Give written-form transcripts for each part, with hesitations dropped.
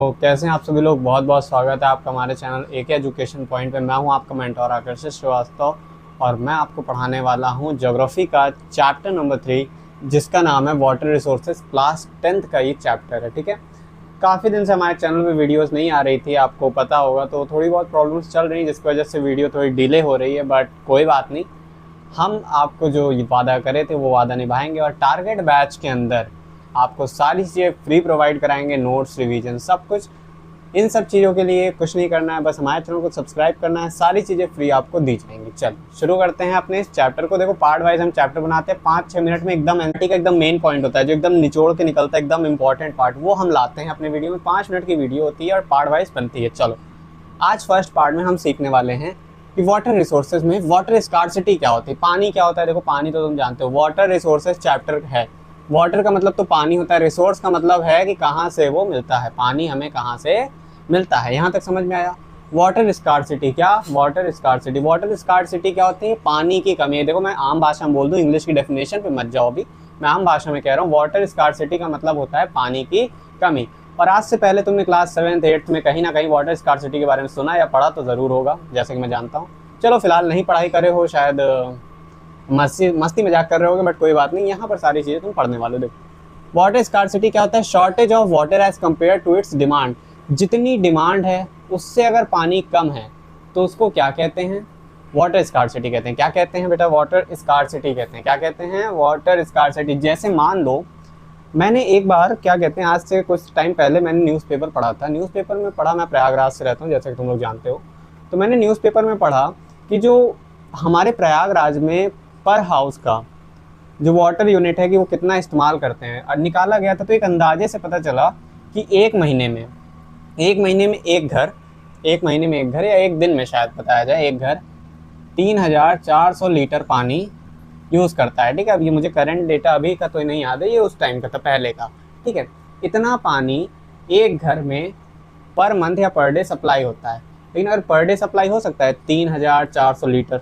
तो कैसे हैं आप सभी लोग। बहुत बहुत स्वागत है आपका हमारे चैनल एक एजुकेशन पॉइंट पे। मैं हूं आपका मेंटोर आकर्षित श्रीवास्तव और मैं आपको पढ़ाने वाला हूं ज्योग्राफी का चैप्टर नंबर 3, जिसका नाम है वाटर रिसोर्सेज। क्लास 10th का ये चैप्टर है। ठीक है, काफ़ी दिन से हमारे चैनल पे वीडियोस नहीं आ रही थी, आपको पता होगा, तो थोड़ी बहुत प्रॉब्लम्स चल रही हैं जिसकी वजह से वीडियो थोड़ी डिले हो रही है। बट कोई बात नहीं, हम आपको जो वादा करे थे वो वादा निभाएंगे और टारगेट बैच के अंदर आपको सारी चीज़ें फ्री प्रोवाइड कराएंगे, नोट्स, रिवीजन, सब कुछ। इन सब चीज़ों के लिए कुछ नहीं करना है, बस हमारे चैनल को सब्सक्राइब करना है, सारी चीज़ें फ्री आपको दी जाएंगी। चलो शुरू करते हैं अपने इस चैप्टर को। देखो, पार्ट वाइज हम चैप्टर बनाते हैं, 5-6 मिनट में एकदम एनटी का एकदम मेन पॉइंट होता है, जो एकदम निचोड़ के निकलता है, एकदम इंपॉर्टेंट पार्ट, वो हम लाते हैं अपने वीडियो में। 5 मिनट की वीडियो होती है और पार्ट वाइज बनती है। चलो, आज फर्स्ट पार्ट में हम सीखने वाले हैं कि वाटर रिसोर्सेज में वाटर स्कार्सिटी क्या होती है, पानी क्या होता है। देखो, पानी तो तुम जानते हो, वाटर रिसोर्सेज चैप्टर है। वाटर का मतलब तो पानी होता है, रिसोर्स का मतलब है कि कहाँ से वो मिलता है, पानी हमें कहाँ से मिलता है। यहाँ तक समझ में आया। वाटर स्कार्सिटी क्या, वाटर स्कार्सिटी क्या होती है? पानी की कमी है। देखो, मैं आम भाषा में बोल दूँ, इंग्लिश की डेफिनेशन पे मत जाओ, अभी मैं आम भाषा में कह रहा हूँ। वाटर स्कार्सिटी का मतलब होता है पानी की कमी। और आज से पहले तुमने क्लास 7th 8th में कहीं ना कहीं वाटर स्कार्सिटी के बारे में सुना या पढ़ा तो ज़रूर होगा, जैसे कि मैं जानता हूँ। चलो फिलहाल नहीं पढ़ाई करे हो, शायद मस्ती मजाक कर रहे होगे, बट कोई बात नहीं, यहाँ पर सारी चीज़ें तुम पढ़ने वाले हो। देखो, वाटर स्कार्सिटी क्या होता है? Shortage of water as compare to its demand. जितनी डिमांड है उससे अगर पानी कम है तो उसको क्या कहते हैं? वाटर स्कार्सिटी कहते हैं। क्या कहते हैं बेटा? वाटर स्कार्सिटी कहते हैं। क्या कहते हैं? Water scarcity. जैसे मान लो, मैंने एक बार, क्या कहते हैं, आज से कुछ टाइम पहले मैंने न्यूज़पेपर पढ़ा था। न्यूज़पेपर में पढ़ा, मैं प्रयागराज से रहता हूँ जैसे कि तुम लोग जानते हो, तो मैंने न्यूज़पेपर में पढ़ा कि जो हमारे प्रयागराज में पर हाउस का जो वाटर यूनिट है कि वो कितना इस्तेमाल करते हैं, और निकाला गया था। तो एक अंदाजे से पता चला कि एक महीने में एक घर या एक दिन में शायद बताया जाए, एक घर 3400 लीटर पानी यूज़ करता है। ठीक है, अब ये मुझे करंट डेटा अभी का तो नहीं याद है, ये उस टाइम का था, पहले का। ठीक है, इतना पानी एक घर में पर मंथ या पर डे सप्लाई होता है। लेकिन अगर पर डे सप्लाई हो सकता है 3400 लीटर,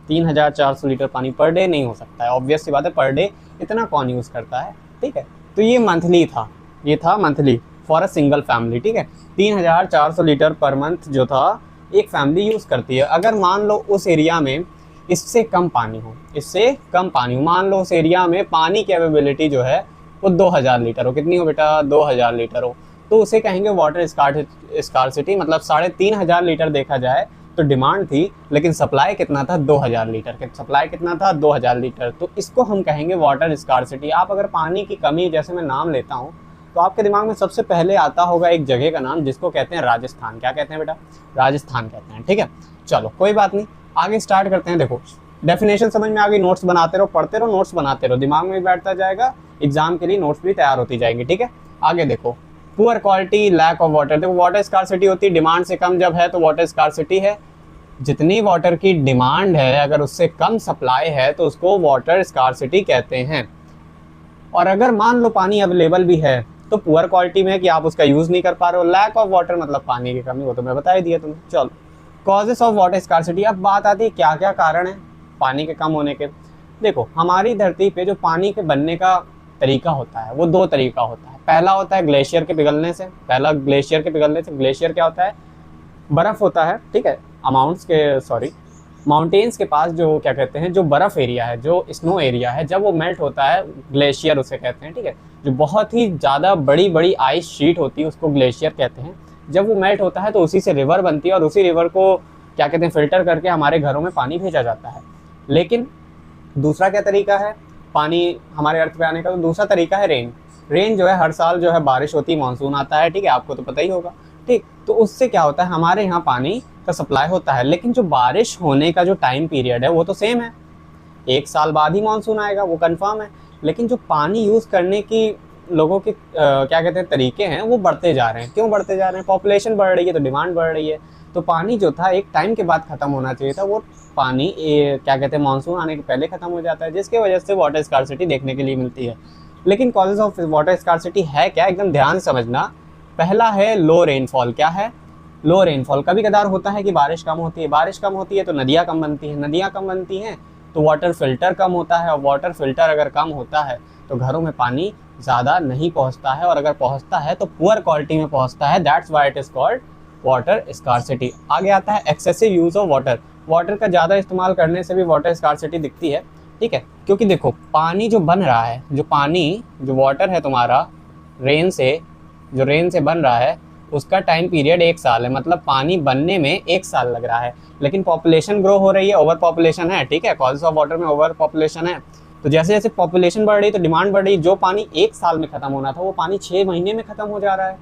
3400 लीटर पानी पर डे नहीं हो सकता है, ऑब्वियस सी बात है, पर डे इतना कौन यूज़ करता है। ठीक है, तो ये मंथली था, ये था monthly for a single family. ठीक है, 3400 लीटर पर मंथ जो था एक फैमिली यूज़ करती है। अगर मान लो उस एरिया में इससे कम पानी हो, मान लो उस एरिया में पानी की अवेलेबिलिटी जो है वो 2000 लीटर हो। कितनी हो बेटा? 2000 लीटर हो, तो उसे कहेंगे वाटर स्कार्सिटी। मतलब 3500 लीटर देखा जाए तो डिमांड थी, लेकिन सप्लाई कितना था? 2000 लीटर। सप्लाई कितना था? 2000 लीटर। तो इसको हम कहेंगे वाटर स्कार्सिटी। आप अगर पानी की कमी, जैसे मैं नाम लेता हूँ, तो आपके दिमाग में सबसे पहले आता होगा एक जगह का नाम, जिसको कहते हैं राजस्थान। क्या कहते हैं बेटा? राजस्थान कहते हैं। ठीक है, चलो कोई बात नहीं, आगे स्टार्ट करते हैं। देखो, डेफिनेशन समझ में आ गई, नोट्स बनाते रहो, पढ़ते रहो, नोट्स बनाते रहो, दिमाग में भी बैठता जाएगा, एग्जाम के लिए नोट्स भी तैयार होती जाएंगी। ठीक है, आगे देखो, poor quality, lack of water. देखो, वाटर स्कार्सिटी होती है डिमांड से कम जब है तो वाटर स्कार्सिटी है। जितनी वाटर की डिमांड है अगर उससे कम सप्लाई है तो उसको वाटर स्कार्सिटी कहते हैं। और अगर मान लो पानी अवेलेबल भी है तो पुअर क्वालिटी में है कि आप उसका यूज़ नहीं कर पा रहे हो। लैक ऑफ वाटर मतलब पानी की कमी, वो तो मैं बता ही दिया तुम्हें। चलो, कॉजेस ऑफ वाटर स्कार्सिटी। अब बात आती है क्या क्या कारण है पानी के कम होने के। देखो, हमारी धरती पे जो पानी के बनने का तरीका होता है वो 2 तरीका होता है। पहला होता है ग्लेशियर के पिघलने से। ग्लेशियर क्या होता है? बर्फ़ होता है। ठीक है, माउंटेन्स के पास जो, क्या कहते हैं, जो बर्फ़ एरिया है, जो स्नो एरिया है, जब वो मेल्ट होता है, ग्लेशियर उसे कहते हैं। ठीक है, जो बहुत ही ज़्यादा बड़ी बड़ी आइस शीट होती है उसको ग्लेशियर कहते हैं। जब वो मेल्ट होता है तो उसी से रिवर बनती है और उसी रिवर को, क्या कहते हैं, फिल्टर करके हमारे घरों में पानी भेजा जाता है। लेकिन दूसरा क्या तरीका है पानी हमारे अर्थ पे आने का? तो दूसरा तरीका है रेन जो है, हर साल जो है बारिश होती है, मानसून आता है। ठीक है, आपको तो पता ही होगा। ठीक, तो उससे क्या होता है, हमारे यहाँ पानी का सप्लाई होता है। लेकिन जो बारिश होने का जो टाइम पीरियड है वो तो सेम है, 1 साल बाद ही मानसून आएगा, वो कंफर्म है। लेकिन जो पानी यूज़ करने की लोगों के क्या कहते हैं तरीके हैं वो बढ़ते जा रहे हैं। क्यों बढ़ते जा रहे हैं? पॉपुलेशन बढ़ रही है तो डिमांड बढ़ रही है। तो पानी जो था एक टाइम के बाद ख़त्म होना चाहिए था, वो पानी क्या कहते हैं मानसून आने के पहले ख़त्म हो जाता है, जिसकी वजह से वाटर स्कार्सिटी देखने के लिए मिलती है। लेकिन कॉजेज ऑफ वाटर स्कार्सिटी है क्या? एकदम ध्यान से समझना। पहला है लो रेनफॉल। क्या है? लो रेनफॉल। कभी कदार होता है कि बारिश कम होती है तो नदियाँ कम बनती हैं तो वाटर फिल्टर कम होता है, और वाटर फिल्टर अगर कम होता है तो घरों में पानी ज़्यादा नहीं पहुंचता है, और अगर पहुंचता है तो पुअर क्वालिटी में पहुंचता है। That's why it is called water scarcity. आगे आता है excessive use of water. Water का ज़्यादा इस्तेमाल करने से भी वाटर स्कार्सिटी दिखती है, ठीक है, क्योंकि देखो पानी जो बन रहा है, जो वाटर है तुम्हारा रेन से बन रहा है, उसका टाइम पीरियड 1 साल है, मतलब पानी बनने में 1 साल लग रहा है। लेकिन पॉपुलेशन ग्रो हो रही है, ओवर पॉपुलेशन है, ठीक है, कॉजेस ऑफ वाटर में ओवर पॉपुलेशन है। तो जैसे जैसे पॉपुलेशन बढ़ रही है तो डिमांड बढ़ रही है। जो पानी 1 साल में ख़त्म होना था वो पानी 6 महीने में ख़त्म हो जा रहा है।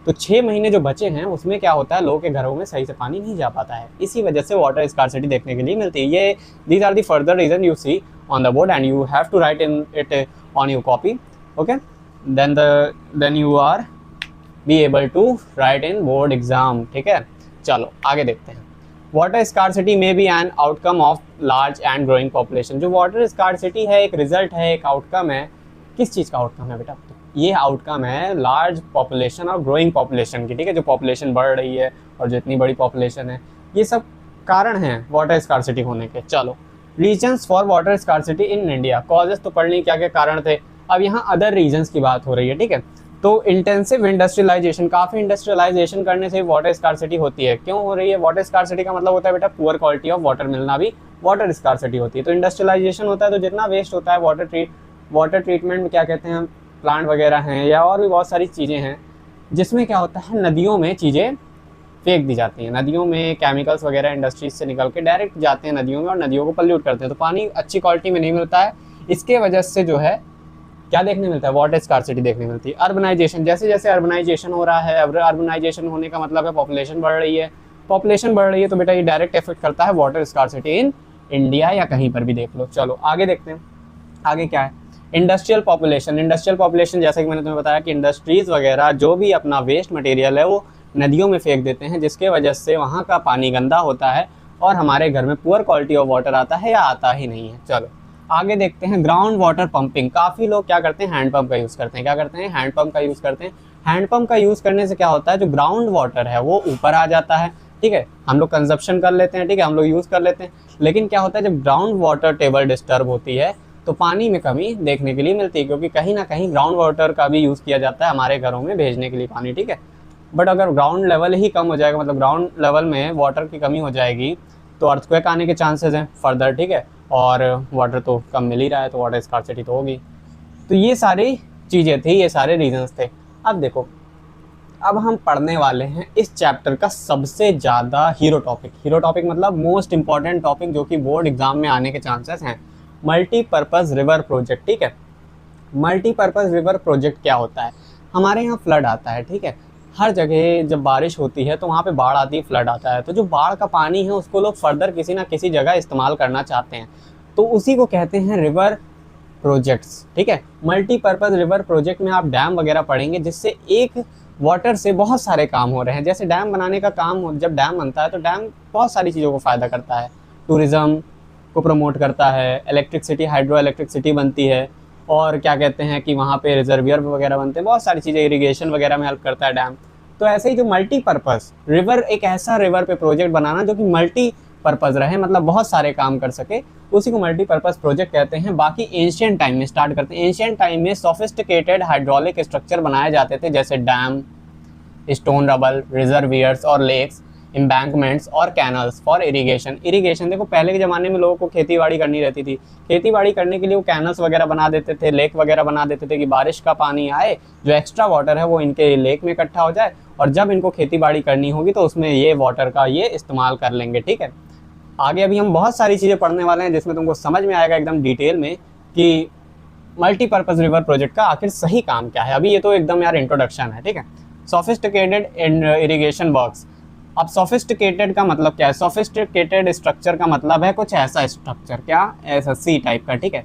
तो 6 महीने जो बचे हैं उसमें क्या होता है, लोगों के घरों में सही से पानी नहीं जा पाता है। इसी वजह से वाटर स्कार्सिटी देखने के लिए मिलती है। ये these are the further reason you see on the board and you have to write in it on your copy. Okay, then you are be able to write in board exam, ठीक है। चलो आगे देखते हैं। Water scarcity में be an outcome of large and growing population. जो water scarcity है एक रिजल्ट है, एक आउटकम है। किस चीज़ का आउटकम है बेटा? ये आउटकम है लार्ज पॉपुलेशन और ग्रोइंग पॉपुलेशन की, ठीक है। जो पॉपुलेशन बढ़ रही है और जो इतनी बड़ी पॉपुलेशन है, ये सब कारण हैं वाटर स्कार्सिटी होने के। चलो, reasons for water scarcity in India. Causes तो पढ़ ली, क्या क्या कारण थे। अब यहाँ अदर रीजन्स की बात हो रही है, ठीक है। तो इंटेंसिव इंडस्ट्रियलाइजेशन, काफ़ी इंडस्ट्रियलाइजेशन करने से वाटर स्कार्सिटी होती है। क्यों हो रही है? वाटर स्कार्सिटी का मतलब होता है बेटा पुअर क्वालिटी ऑफ वाटर मिलना भी वाटर स्कार्सिटी होती है। तो इंडस्ट्रियलाइजेशन होता है तो जितना वेस्ट होता है वाटर ट्रीटमेंट में क्या कहते हैं, प्लांट वगैरह हैं या और भी बहुत सारी चीज़ें हैं, जिसमें क्या होता है नदियों में चीज़ें फेंक दी जाती हैं। नदियों में केमिकल्स वगैरह इंडस्ट्रीज से निकल के डायरेक्ट जाते हैं नदियों में और नदियों को पल्यूट करते हैं। तो पानी अच्छी क्वालिटी में नहीं मिलता है। इसके वजह से जो है क्या देखने मिलता है, वाटर स्कार्सिटी देखने मिलती है। अर्बनाइजेशन, जैसे जैसे अर्बनाइजेशन हो रहा है, अर्बनाइजेशन होने का मतलब है पॉपुलेशन बढ़ रही है। पॉपुलेशन बढ़ रही है तो बेटा ये डायरेक्ट इफेक्ट करता है वाटर स्कार्सिटी इन इंडिया या कहीं पर भी देख लो। चलो आगे देखते हैं, आगे क्या है। Industrial population. इंडस्ट्रियल पॉपुलेशन जैसे कि मैंने तुम्हें बताया कि इंडस्ट्रीज़ वगैरह जो भी अपना वेस्ट मटेरियल है वो नदियों में फेंक देते हैं, जिसके वजह से वहाँ का पानी गंदा होता है और हमारे घर में पुअर क्वालिटी ऑफ वाटर आता है या आता ही नहीं है। चलो आगे देखते हैं। Ground water pumping. काफ़ी लोग क्या करते हैं, हैंडपम्प का यूज़ करते हैं। क्या करते हैं? हैंडपम्प का यूज़ करते हैं। हैंडपम्प का यूज़ करने से क्या होता है, जो ग्राउंड वाटर है वो ऊपर आ जाता है, ठीक है। हम लोग कंजप्शन कर लेते हैं, ठीक है, हम लोग यूज़ कर लेते हैं। लेकिन क्या होता है, जब ग्राउंड वाटर टेबल डिस्टर्ब होती है तो पानी में कमी देखने के लिए मिलती है, क्योंकि कहीं ना कहीं ग्राउंड वाटर का भी यूज़ किया जाता है हमारे घरों में भेजने के लिए पानी, ठीक है। बट अगर ग्राउंड लेवल ही कम हो जाएगा, मतलब ग्राउंड लेवल में वाटर की कमी हो जाएगी, तो अर्थक्वेक आने के चांसेस हैं फर्दर, ठीक है। और वाटर तो कम मिल ही रहा है तो वाटर स्कार्सिटी तो होगी। तो ये सारी चीज़ें थी, ये सारे रीजंस थे। अब देखो, अब हम पढ़ने वाले हैं इस चैप्टर का सबसे ज़्यादा हीरो टॉपिक मतलब मोस्ट इंपॉर्टेंट टॉपिक, जो कि बोर्ड एग्जाम में आने के चांसेस हैं। मल्टीपर्पज़ रिवर प्रोजेक्ट, ठीक है। मल्टीपर्पज़ रिवर प्रोजेक्ट क्या होता है? हमारे यहाँ फ्लड आता है, ठीक है। हर जगह जब बारिश होती है तो वहाँ पे बाढ़ आती है, फ्लड आता है। तो जो बाढ़ का पानी है उसको लोग फर्दर किसी ना किसी जगह इस्तेमाल करना चाहते हैं, तो उसी को कहते हैं रिवर प्रोजेक्ट्स, ठीक है। मल्टीपर्पज़ रिवर प्रोजेक्ट में आप डैम वगैरह पढ़ेंगे, जिससे एक वाटर से बहुत सारे काम हो रहे हैं। जैसे डैम बनाने का काम, जब डैम बनता है तो डैम बहुत सारी चीज़ों को फ़ायदा करता है। टूरिज़्म को प्रमोट करता है, इलेक्ट्रिसिटी, हाइड्रो इलेक्ट्रिसिटी बनती है, और क्या कहते हैं कि वहाँ पे रिजर्वियर वगैरह बनते हैं, बहुत सारी चीज़ें, इरिगेशन वगैरह में हेल्प करता है डैम। तो ऐसे ही जो मल्टीपर्पज़ रिवर, एक ऐसा रिवर पे प्रोजेक्ट बनाना जो कि मल्टीपर्पज़ रहे, मतलब बहुत सारे काम कर सके, उसी को मल्टीपर्पज़ प्रोजेक्ट कहते हैं। बाकी एंशिएंट टाइम में स्टार्ट करते हैं। एंशिएंट टाइम में सोफिस्टिकेटेड हाइड्रोलिक स्ट्रक्चर बनाए जाते थे, जैसे डैम, स्टोन रबल, रिजर्वियर्स और लेक्स, एम्बैंकमेंट्स और कैनल्स फॉर इरिगेशन। इरिगेशन देखो, पहले के ज़माने में लोगों को खेती बाड़ी करनी रहती थी। खेती बाड़ी करने के लिए वो कैनल्स वगैरह बना देते थे, लेक वगैरह बना देते थे कि बारिश का पानी आए, जो एक्स्ट्रा वाटर है वो इनके लेक में इकट्ठा हो जाए, और जब इनको खेती बाड़ी करनी होगी तो उसमें ये वाटर का ये इस्तेमाल कर लेंगे, ठीक है। आगे अभी हम बहुत सारी चीज़ें पढ़ने वाले हैं जिसमें तुमको समझ में आएगा एकदम डिटेल में कि मल्टीपर्पज़ रिवर प्रोजेक्ट का आखिर सही काम क्या है। अभी ये तो एकदम यार इंट्रोडक्शन है, ठीक है। Sophisticated irrigation works. अब सोफिस्टिकेटेड का मतलब क्या है? सोफिस्टिकेटेड स्ट्रक्चर का मतलब है कुछ ऐसा स्ट्रक्चर, क्या ऐसा सी टाइप का, ठीक है।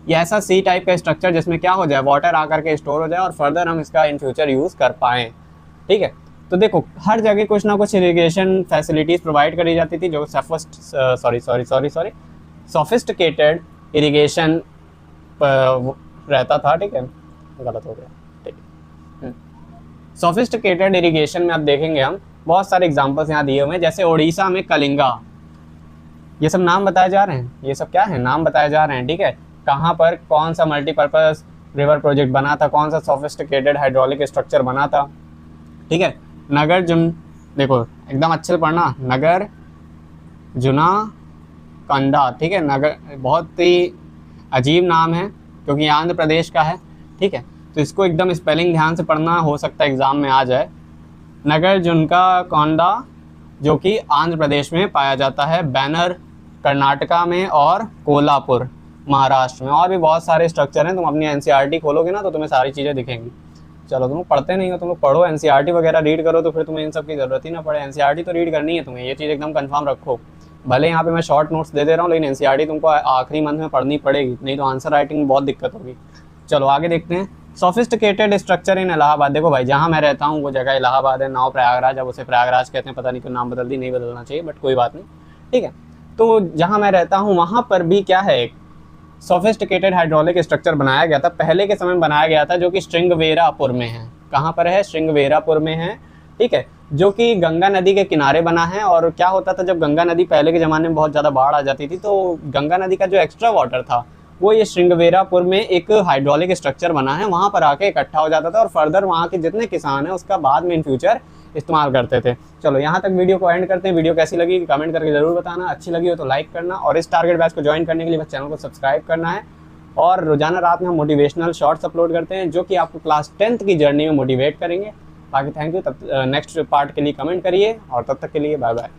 ये ऐसा सी टाइप का स्ट्रक्चर जिसमें क्या हो जाए, वाटर आकर के स्टोर हो जाए और फर्दर हम इसका इन फ्यूचर यूज़ कर पाएँ, ठीक है। तो देखो, हर जगह कुछ ना कुछ इरिगेशन फैसिलिटीज़ प्रोवाइड करी जाती थी, जो सोफिस्टिकेटेड इरिगेशन रहता था, ठीक है, गलत हो गया, ठीक है। सोफिस्टिकेटेड इरिगेशन में आप देखेंगे हम बहुत सारे एग्जांपल्स यहाँ दिए हुए हैं, जैसे उड़ीसा में कलिंगा, ये सब नाम बताए जा रहे हैं। ये सब क्या है? नाम बताए जा रहे हैं, ठीक है। कहाँ पर कौन सा मल्टीपर्पज़ रिवर प्रोजेक्ट बना था, कौन सा सोफिस्टिकेटेड हाइड्रोलिक स्ट्रक्चर बना था, ठीक है। नगर जुन, देखो एकदम अच्छे से पढ़ना, नगर जुना कंडा, ठीक है। नगर बहुत ही अजीब नाम है क्योंकि ये आंध्र प्रदेश का है, ठीक है। तो इसको एकदम स्पेलिंग ध्यान से पढ़ना, हो सकता है एग्जाम में आ जाए। नगर जुनका कोंडा जो कि आंध्र प्रदेश में पाया जाता है, बैनर कर्नाटका में और कोल्हापुर महाराष्ट्र में। और भी बहुत सारे स्ट्रक्चर हैं, तुम अपनी एनसीईआरटी खोलोगे ना तो तुम्हें सारी चीज़ें दिखेंगी। चलो तुम पढ़ते नहीं हो, तुम लोग पढ़ो, एनसीईआरटी वगैरह रीड करो तो फिर तुम्हें इन सब की ज़रूरत ही ना पड़े। एनसीईआरटी तो रीड करनी है तुम्हें, ये चीज़ एकदम कंफर्म रखो। भले यहाँ पे मैं शॉर्ट नोट्स दे रहा हूँ, लेकिन एनसीईआरटी तुमको आखिरी मंथ में पढ़नी पड़ेगी, नहीं तो आंसर राइटिंग में बहुत दिक्कत होगी। चलो आगे देखते हैं। सोफिस्टिकेटेड स्ट्रक्चर इन इलाहाबाद, देखो भाई जहाँ मैं रहता हूँ वो जगह इलाहाबाद है, नाव प्रयागराज, अब उसे प्रयागराज कहते हैं, पता नहीं क्यों नाम बदल दी, नहीं बदलना चाहिए बट कोई बात नहीं, ठीक है। तो जहाँ मैं रहता हूँ वहाँ पर भी क्या है, एक सोफिस्टिकेटेड हाइड्रोलिक स्ट्रक्चर बनाया गया था, पहले के समय में बनाया गया था, जो कि श्रृंगवेरापुर में है। कहाँ पर है? श्रृंगवेरापुर में है, ठीक है, जो कि गंगा नदी के किनारे बना है। और क्या होता था, जब गंगा नदी पहले के ज़माने में बहुत ज़्यादा बाढ़ आ जाती थी, तो गंगा नदी का जो एक्स्ट्रा वाटर था वो ये श्रृंगवेरापुर में एक हाइड्रोलिक स्ट्रक्चर बना है, वहाँ पर आके इकट्ठा हो जाता था और फर्दर वहाँ के जितने किसान हैं उसका बाद में इन फ्यूचर इस्तेमाल करते थे। चलो यहाँ तक वीडियो को एंड करते हैं। वीडियो कैसी लगी कमेंट करके ज़रूर बताना, अच्छी लगी हो तो लाइक करना, और इस टारगेट बैच को ज्वाइन करने के लिए बस चैनल को सब्सक्राइब करना है। और रोजाना रात में हम मोटिवेशनल शॉर्ट्स अपलोड करते हैं जो कि आपको क्लास 10th की जर्नी में मोटिवेट करेंगे। बाकी थैंक यू, तब नेक्स्ट पार्ट के लिए कमेंट करिए, और तब तक के लिए बाय बाय।